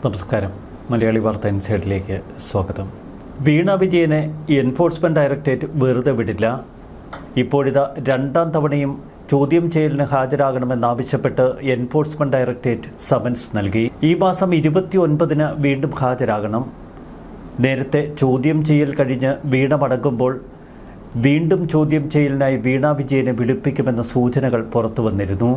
നമസ്കാരം. മലയാളി വാർത്ത ഇൻസൈഡിലേക്ക് സ്വാഗതം. വീണ വിജയനെ എൻഫോഴ്സ്മെൻറ്റ് ഡയറക്ടറേറ്റ് വെറുതെ വിടില്ല. ഇപ്പോഴിതാ രണ്ടാം തവണയും ചോദ്യം ചെയ്യലിന് ഹാജരാകണമെന്നാവശ്യപ്പെട്ട് എൻഫോഴ്സ്മെൻറ്റ് ഡയറക്ടറേറ്റ് സമൻസ് നൽകി. ഈ മാസം 29-ന് വീണ്ടും ഹാജരാകണം. നേരത്തെ ചോദ്യം ചെയ്യൽ കഴിഞ്ഞ് വീണ മടങ്ങുമ്പോൾ വീണ്ടും ചോദ്യം ചെയ്യലിനായി വീണ വിജയനെ വിളിപ്പിക്കുമെന്ന സൂചനകൾ പുറത്തു വന്നിരുന്നു.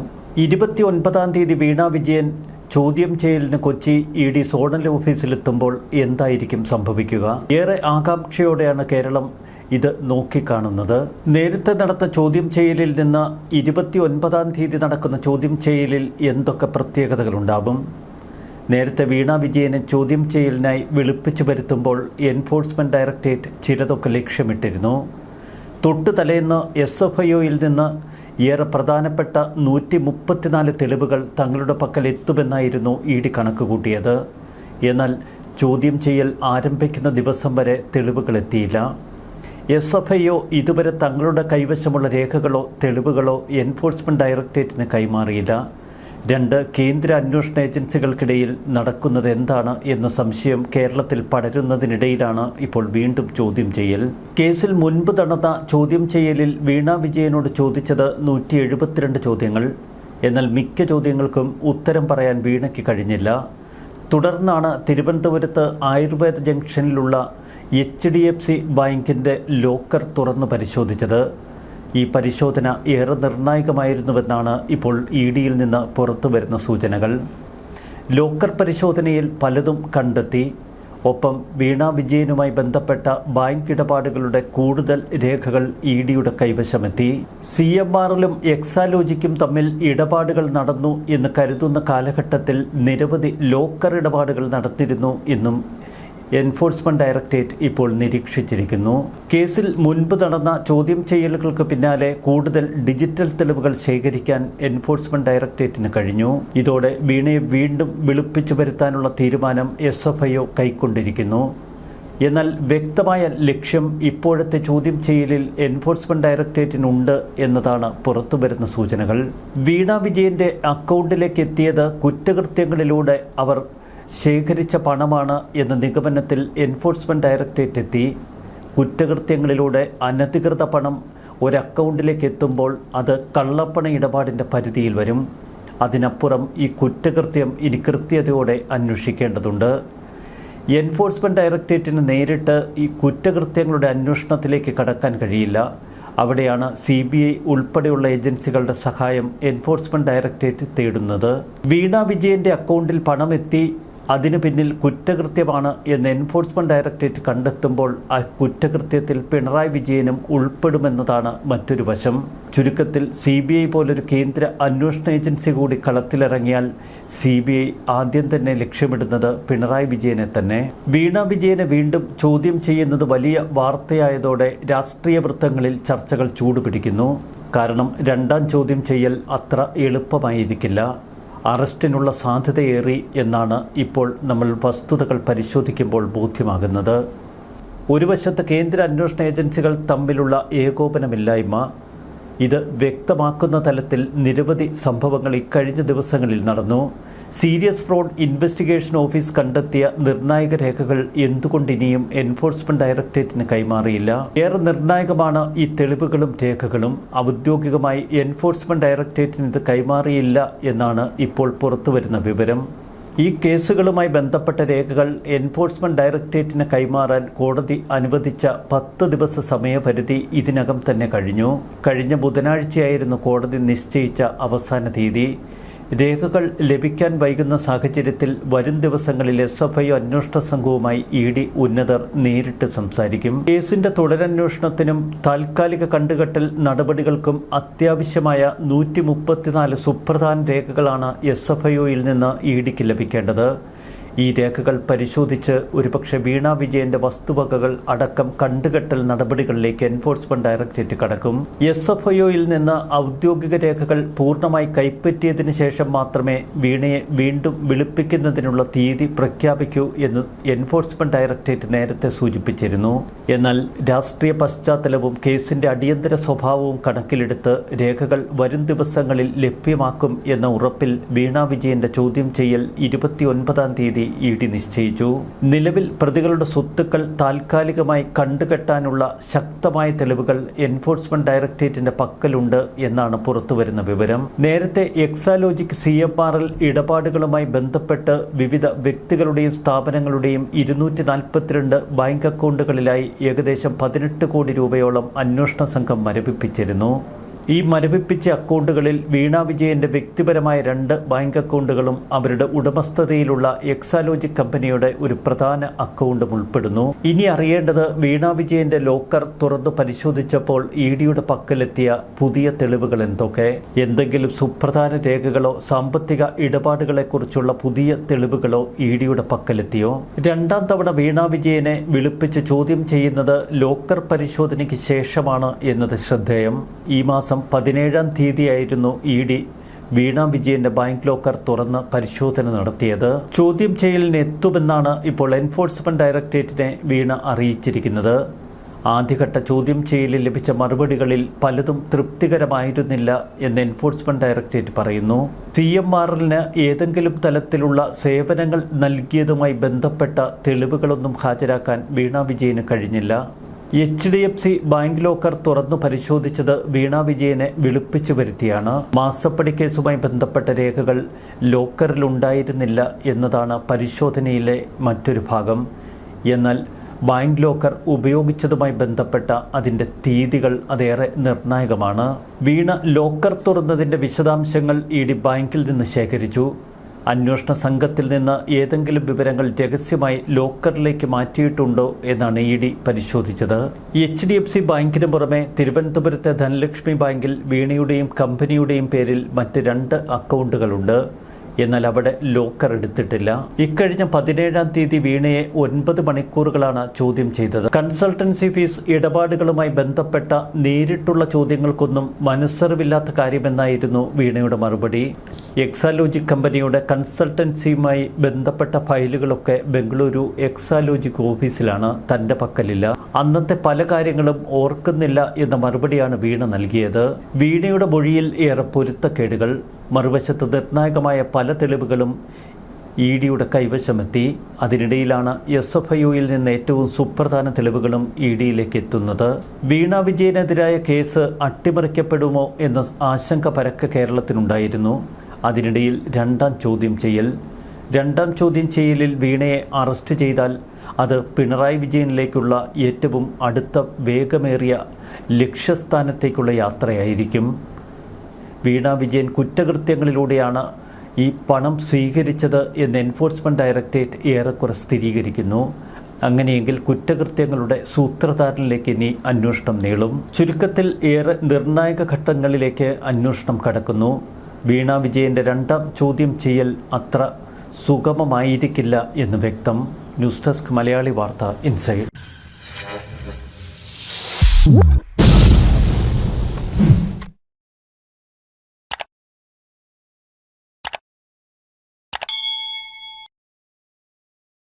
29-ാം തീയതി വീണ വിജയൻ ചോദ്യം ചെയ്യലിന് കൊച്ചി ED സോണൽ ഓഫീസിലെത്തുമ്പോൾ എന്തായിരിക്കും സംഭവിക്കുക? ഏറെ ആകാംക്ഷയോടെയാണ് കേരളം ഇത് നോക്കിക്കാണുന്നത്. നേരത്തെ നടന്ന ചോദ്യം ചെയ്യലിൽ നിന്ന് 29-ാം തീയതി നടക്കുന്ന ചോദ്യം ചെയ്യലിൽ എന്തൊക്കെ പ്രത്യേകതകളുണ്ടാകും? നേരത്തെ വീണ വിജയനെ ചോദ്യം ചെയ്യലിനായി വിളിപ്പിച്ചു വരുത്തുമ്പോൾ എൻഫോഴ്സ്മെൻറ്റ് ഡയറക്ടറേറ്റ് ചിലതൊക്കെ ലക്ഷ്യമിട്ടിരുന്നു. തൊട്ടു തലേന്ന് SFIOയിൽ നിന്ന് ഏറെ പ്രധാനപ്പെട്ട 134 തെളിവുകൾ തങ്ങളുടെ പക്കൽ എത്തുമെന്നായിരുന്നു ED കണക്കുകൂട്ടിയത്. എന്നാൽ ചോദ്യം ചെയ്യൽ ആരംഭിക്കുന്ന ദിവസം വരെ തെളിവുകൾ എത്തിയില്ല. SFIO ഇതുവരെ തങ്ങളുടെ കൈവശമുള്ള രേഖകളോ തെളിവുകളോ എൻഫോഴ്സ്മെൻറ്റ് ഡയറക്ടറേറ്റിന് കൈമാറിയില്ല. രണ്ട് കേന്ദ്ര അന്വേഷണ ഏജൻസികൾക്കിടയിൽ നടക്കുന്നത് എന്താണ് എന്ന സംശയം കേരളത്തിൽ പടരുന്നതിനിടയിലാണ് ഇപ്പോൾ വീണ്ടും ചോദ്യം ചെയ്യൽ. കേസിൽ മുൻപ് നടന്ന ചോദ്യം ചെയ്യലിൽ വീണ വിജയനോട് ചോദിച്ചത് 172 ചോദ്യങ്ങൾ. എന്നാൽ മിക്ക ചോദ്യങ്ങൾക്കും ഉത്തരം പറയാൻ വീണയ്ക്ക് കഴിഞ്ഞില്ല. തുടർന്നാണ് തിരുവനന്തപുരത്ത് ആയുർവേദ ജംഗ്ഷനിലുള്ള HDFC ബാങ്കിൻ്റെ ലോക്കർ തുറന്നു പരിശോധിച്ചത്. ഈ പരിശോധന ഏറെ നിർണായകമായിരുന്നുവെന്നാണ് ഇപ്പോൾ EDയിൽ നിന്ന് പുറത്തു വരുന്ന സൂചനകൾ. ലോക്കർ പരിശോധനയിൽ പലതും കണ്ടെത്തി. ഒപ്പം വീണ വിജയനുമായി ബന്ധപ്പെട്ട ബാങ്ക് ഇടപാടുകളുടെ കൂടുതൽ രേഖകൾ EDയുടെ കൈവശമെത്തി. CMRലും എക്സാലോജിക്കും തമ്മിൽ ഇടപാടുകൾ നടന്നു എന്ന് കരുതുന്ന കാലഘട്ടത്തിൽ നിരവധി ലോക്കർ ഇടപാടുകൾ നടത്തിയിരുന്നു എന്നും എൻഫോഴ്സ്മെൻറ്റ് ഡയറക്ടറേറ്റ് ഇപ്പോൾ നിരീക്ഷിച്ചിരിക്കുന്നു. കേസിൽ മുൻപ് നടന്ന ചോദ്യം ചെയ്യലുകൾക്ക് പിന്നാലെ കൂടുതൽ ഡിജിറ്റൽ തെളിവുകൾ ശേഖരിക്കാൻ എൻഫോഴ്സ്മെൻറ്റ് ഡയറക്ടറേറ്റിന് കഴിഞ്ഞു. ഇതോടെ വീണയെ വീണ്ടും വിളിപ്പിച്ചു വരുത്താനുള്ള തീരുമാനം SFIO കൈക്കൊണ്ടിരിക്കുന്നു. എന്നാൽ വ്യക്തമായ ലക്ഷ്യം ഇപ്പോഴത്തെ ചോദ്യം ചെയ്യലിൽ എൻഫോഴ്സ്മെൻറ്റ് ഡയറക്ടറേറ്റിനുണ്ട് എന്നതാണ് പുറത്തുവരുന്ന സൂചനകൾ. വീണ വിജയൻ്റെ അക്കൗണ്ടിലേക്ക് എത്തിയത് കുറ്റകൃത്യങ്ങളിലൂടെ അവർ ശേഖരിച്ച പണമാണ് എന്ന നിഗമനത്തിൽ എൻഫോഴ്സ്മെൻറ്റ് ഡയറക്ടറേറ്റ് എത്തി. കുറ്റകൃത്യങ്ങളിലൂടെ അനധികൃത പണം ഒരു അക്കൗണ്ടിലേക്ക് എത്തുമ്പോൾ അത് കള്ളപ്പണ ഇടപാടിൻ്റെ പരിധിയിൽ വരും. അതിനപ്പുറം ഈ കുറ്റകൃത്യം ഇനി കൃത്യതയോടെ അന്വേഷിക്കേണ്ടതുണ്ട്. എൻഫോഴ്സ്മെൻറ്റ് ഡയറക്ടറേറ്റിന് നേരിട്ട് ഈ കുറ്റകൃത്യങ്ങളുടെ അന്വേഷണത്തിലേക്ക് കടക്കാൻ കഴിയില്ല. അവിടെയാണ് CBI ഉൾപ്പെടെയുള്ള ഏജൻസികളുടെ സഹായം എൻഫോഴ്സ്മെൻറ്റ് ഡയറക്ടറേറ്റ് തേടുന്നത്. വീണ വിജയൻ്റെ അക്കൗണ്ടിൽ പണമെത്തി അതിനു പിന്നിൽ കുറ്റകൃത്യമാണ് എന്ന് എൻഫോഴ്സ്മെൻറ്റ് ഡയറക്ടറേറ്റ് കണ്ടെത്തുമ്പോൾ ആ കുറ്റകൃത്യത്തിൽ പിണറായി വിജയനും ഉൾപ്പെടുമെന്നതാണ് മറ്റൊരു വശം. ചുരുക്കത്തിൽ CBI പോലൊരു കേന്ദ്ര അന്വേഷണ ഏജൻസി കൂടി കളത്തിലിറങ്ങിയാൽ CBI ആദ്യം തന്നെ ലക്ഷ്യമിടുന്നത് പിണറായി വിജയനെ തന്നെ. വീണ വിജയനെ വീണ്ടും ചോദ്യം ചെയ്യുന്നത് വലിയ വാർത്തയായതോടെ രാഷ്ട്രീയ വൃത്തങ്ങളിൽ ചർച്ചകൾ ചൂടുപിടിക്കുന്നു. കാരണം രണ്ടാം ചോദ്യം ചെയ്യൽ അത്ര എളുപ്പമായിരിക്കില്ല. അറസ്റ്റിനുള്ള സാധ്യതയേറി എന്നാണ് ഇപ്പോൾ നമ്മൾ വസ്തുതകൾ പരിശോധിക്കുമ്പോൾ ബോധ്യമാകുന്നത്. ഒരു വശത്ത് കേന്ദ്ര അന്വേഷണ ഏജൻസികൾ തമ്മിലുള്ള ഏകോപനമില്ലായ്മ, ഇത് വ്യക്തമാക്കുന്ന തലത്തിൽ നിരവധി സംഭവങ്ങൾ ഇക്കഴിഞ്ഞ ദിവസങ്ങളിൽ നടന്നു. സീരിയസ് ഫ്രോഡ് ഇൻവെസ്റ്റിഗേഷൻ ഓഫീസ് കണ്ടെത്തിയ നിർണായക രേഖകൾ എന്തുകൊണ്ട് ഇനിയും എൻഫോഴ്സ്മെൻറ്റ് ഡയറക്ടറേറ്റിന് കൈമാറിയില്ല? ഏറെ നിർണായകമാണ് ഈ തെളിവുകളും രേഖകളും. ഔദ്യോഗികമായി എൻഫോഴ്സ്മെൻറ്റ് ഡയറക്ടറേറ്റിന് ഇത് കൈമാറിയില്ല എന്നാണ് ഇപ്പോൾ പുറത്തുവരുന്ന വിവരം. ഈ കേസുകളുമായി ബന്ധപ്പെട്ട രേഖകൾ എൻഫോഴ്സ്മെൻറ്റ് ഡയറക്ടറേറ്റിന് കൈമാറാൻ കോടതി അനുവദിച്ച 10 ദിവസ സമയപരിധി ഇതിനകം തന്നെ കഴിഞ്ഞു. കഴിഞ്ഞ ബുധനാഴ്ചയായിരുന്നു കോടതി നിശ്ചയിച്ച അവസാന തീയതി. രേഖകൾ ലഭിക്കാൻ വൈകുന്ന സാഹചര്യത്തിൽ വരും ദിവസങ്ങളിൽ SFIO അന്വേഷണ സംഘവുമായി ED ഉന്നതർ നേരിട്ട് സംസാരിക്കും. കേസിന്റെ തുടരന്വേഷണത്തിനും താൽക്കാലിക കണ്ടുകെട്ടൽ നടപടികൾക്കും അത്യാവശ്യമായ 134 സുപ്രധാന രേഖകളാണ് SFIOയിൽ നിന്ന് EDക്ക് ലഭിക്കേണ്ടത്. ഈ രേഖകൾ പരിശോധിച്ച് ഒരുപക്ഷെ വീണ വിജയന്റെ വസ്തുവകകൾ അടക്കം കണ്ടുകെട്ടൽ നടപടികളിലേക്ക് എൻഫോഴ്സ്മെൻറ്റ് ഡയറക്ടറേറ്റ് കടക്കും. SFIOയിൽ നിന്ന് ഔദ്യോഗിക രേഖകൾ പൂർണ്ണമായി കൈപ്പറ്റിയതിന് ശേഷം മാത്രമേ വീണയെ വീണ്ടും വിളിപ്പിക്കുന്നതിനുള്ള തീയതി പ്രഖ്യാപിക്കൂ എന്ന് എൻഫോഴ്സ്മെൻറ്റ് ഡയറക്ടറേറ്റ് നേരത്തെ സൂചിപ്പിച്ചിരുന്നു. എന്നാൽ രാഷ്ട്രീയ പശ്ചാത്തലവും കേസിന്റെ അടിയന്തര സ്വഭാവവും കണക്കിലെടുത്ത് രേഖകൾ വരും ദിവസങ്ങളിൽ ലഭ്യമാക്കും എന്ന ഉറപ്പിൽ വീണ വിജയന്റെ ചോദ്യം ചെയ്യൽ 29-ാം തീയതി തീയതി ഇ.ഡി. നിശ്ചയിച്ചു. നിലവിൽ പ്രതികളുടെ സ്വത്തുക്കൾ താൽക്കാലികമായി കണ്ടുകെട്ടാനുള്ള ശക്തമായ തെളിവുകൾ എൻഫോഴ്സ്മെന്റ് ഡയറക്ടറേറ്റിന്റെ പക്കലുണ്ട് എന്നാണ് പുറത്തുവരുന്ന വിവരം. നേരത്തെ എക്സാലോജിക് CMRL ഇടപാടുകളുമായി ബന്ധപ്പെട്ട് വിവിധ വ്യക്തികളുടെയും സ്ഥാപനങ്ങളുടെയും 242 ബാങ്ക് അക്കൗണ്ടുകളിലായി ഏകദേശം 18 കോടി രൂപയോളം അന്വേഷണ സംഘം മരവിപ്പിച്ചിരുന്നു. ഈ മരവിപ്പിച്ച അക്കൗണ്ടുകളിൽ വീണ വിജയന്റെ വ്യക്തിപരമായ 2 ബാങ്ക് അക്കൗണ്ടുകളും അവരുടെ ഉടമസ്ഥതയിലുള്ള എക്സാലോജിക് കമ്പനിയുടെ ഒരു പ്രധാന അക്കൗണ്ടും ഉൾപ്പെടുന്നു. ഇനി അറിയേണ്ടത് വീണ വിജയന്റെ ലോക്കർ തുറന്നു പരിശോധിച്ചപ്പോൾ ഇ.ഡിയുടെ പക്കലെത്തിയ പുതിയ തെളിവുകൾ എന്തൊക്കെ? എന്തെങ്കിലും സുപ്രധാന രേഖകളോ സാമ്പത്തിക ഇടപാടുകളെക്കുറിച്ചുള്ള പുതിയ തെളിവുകളോ ഇ.ഡിയുടെ പക്കലെത്തിയോ? രണ്ടാം തവണ വീണ വിജയനെ വിളിപ്പിച്ച് ചോദ്യം ചെയ്യുന്നത് ലോക്കർ പരിശോധനയ്ക്ക് ശേഷമാണ് എന്നത് ശ്രദ്ധേയം. ഈ മാസം 17-ാം തീയതിയായിരുന്നു ഇ.ഡി. വീണ വിജയന്റെ ബാങ്ക് ലോക്കർ തുറന്ന് പരിശോധന നടത്തിയത്. ചോദ്യം ചെയ്യലിന് എത്തുമെന്നാണ് ഇപ്പോൾ എൻഫോഴ്സ്മെന്റ് ഡയറക്ടറേറ്റിനെ വീണ അറിയിച്ചിരിക്കുന്നത്. ആദ്യഘട്ട ചോദ്യം ചെയ്യലിൽ ലഭിച്ച മറുപടികളിൽ പലതും തൃപ്തികരമായിരുന്നില്ല എന്ന് എൻഫോഴ്സ്മെന്റ് ഡയറക്ടറേറ്റ് പറയുന്നു. CMRLന് ഏതെങ്കിലും തലത്തിലുള്ള സേവനങ്ങൾ നൽകിയതുമായി ബന്ധപ്പെട്ട തെളിവുകളൊന്നും ഹാജരാക്കാൻ വീണ വിജയന് കഴിഞ്ഞില്ല. HDFC ബാങ്ക് ലോക്കർ തുറന്നു പരിശോധിച്ചത് വീണ വിജയനെ വിളിപ്പിച്ചു വരുത്തിയാണ്. മാസപ്പടി കേസുമായി ബന്ധപ്പെട്ട രേഖകൾ ലോക്കറിലുണ്ടായിരുന്നില്ല എന്നതാണ് പരിശോധനയിലെ മറ്റൊരു ഭാഗം. എന്നാൽ ബാങ്ക് ലോക്കർ ഉപയോഗിച്ചതുമായി ബന്ധപ്പെട്ട അതിൻ്റെ തീയതികൾ അതേറെ നിർണായകമാണ്. വീണ ലോക്കർ തുറന്നതിൻ്റെ വിശദാംശങ്ങൾ ഇ.ഡി. ബാങ്കിൽ നിന്ന് ശേഖരിച്ചു. അന്വേഷണ സംഘത്തിൽ നിന്ന് ഏതെങ്കിലും വിവരങ്ങൾ രഹസ്യമായി ലോക്കറിലേക്ക് മാറ്റിയിട്ടുണ്ടോ എന്നാണ് ഇ.ഡി. പരിശോധിച്ചത്. HDFC ബാങ്കിന് പുറമെ തിരുവനന്തപുരത്തെ ധനലക്ഷ്മി ബാങ്കിൽ വീണയുടെയും കമ്പനിയുടെയും പേരിൽ മറ്റ് 2 അക്കൗണ്ടുകളുണ്ട്. എന്നാൽ അവിടെ ലോക്കർ എടുത്തിട്ടില്ല. ഇക്കഴിഞ്ഞ 17-ാം തീയതി വീണയെ 9 മണിക്കൂറുകളാണ് ചോദ്യം ചെയ്തത്. കൺസൾട്ടൻസി ഫീസ് ഇടപാടുകളുമായി ബന്ധപ്പെട്ട നേരിട്ടുള്ള ചോദ്യങ്ങൾക്കൊന്നും മനസ്സറിവില്ലാത്ത കാര്യമെന്നായിരുന്നു വീണയുടെ മറുപടി. എക്സാലോജിക് കമ്പനിയുടെ കൺസൾട്ടൻസിയുമായി ബന്ധപ്പെട്ട ഫയലുകളൊക്കെ ബംഗളൂരു എക്സാലോജിക് ഓഫീസിലാണ്, തൻ്റെ പക്കലില്ല. അന്നത്തെ പല കാര്യങ്ങളും ഓർക്കുന്നില്ല എന്ന മറുപടിയാണ് വീണ നൽകിയത്. വീണയുടെ മൊഴിയിൽ ഏറെ പൊരുത്തക്കേടുകൾ. മറുവശത്ത് നിർണായകമായ പല തെളിവുകളും ഇ.ഡിയുടെ കൈവശമെത്തി. അതിനിടയിലാണ് SFIOയിൽ നിന്ന് ഏറ്റവും സുപ്രധാന തെളിവുകളും ഇ.ഡിയിലേക്ക് എത്തുന്നത്. വീണ വിജയനെതിരായ കേസ് അട്ടിമറിക്കപ്പെടുമോ എന്ന ആശങ്ക പരക്കെ കേരളത്തിനുണ്ടായിരുന്നു. അതിനിടയിൽ രണ്ടാം ചോദ്യം ചെയ്യലിൽ വീണയെ അറസ്റ്റ് ചെയ്താൽ അത് പിണറായി വിജയനിലേക്കുള്ള ഏറ്റവും അടുത്ത വേഗമേറിയ ലക്ഷ്യസ്ഥാനത്തേക്കുള്ള യാത്രയായിരിക്കും. വീണ വിജയൻ കുറ്റകൃത്യങ്ങളിലൂടെയാണ് ഈ പണം സ്വീകരിച്ചത് എന്ന് എൻഫോഴ്സ്മെന്റ് ഡയറക്ടറേറ്റ് ഏറെക്കുറെ സ്ഥിരീകരിക്കുന്നു. അങ്ങനെയെങ്കിൽ കുറ്റകൃത്യങ്ങളുടെ സൂത്രധാരനിലേക്ക് ഇനി അന്വേഷണം നീളും. ചുരുക്കത്തിൽ ഏറെ നിർണായക ഘട്ടങ്ങളിലേക്ക് അന്വേഷണം കടക്കുന്നു. വീണ വിജയന്റെ രണ്ടാം ചോദ്യം ചെയ്യൽ അത്ര സുഗമമായിരിക്കില്ല എന്ന് വ്യക്തം. ന്യൂസ് ഡെസ്ക് മലയാളി വാർത്ത ഇൻസൈഡ്.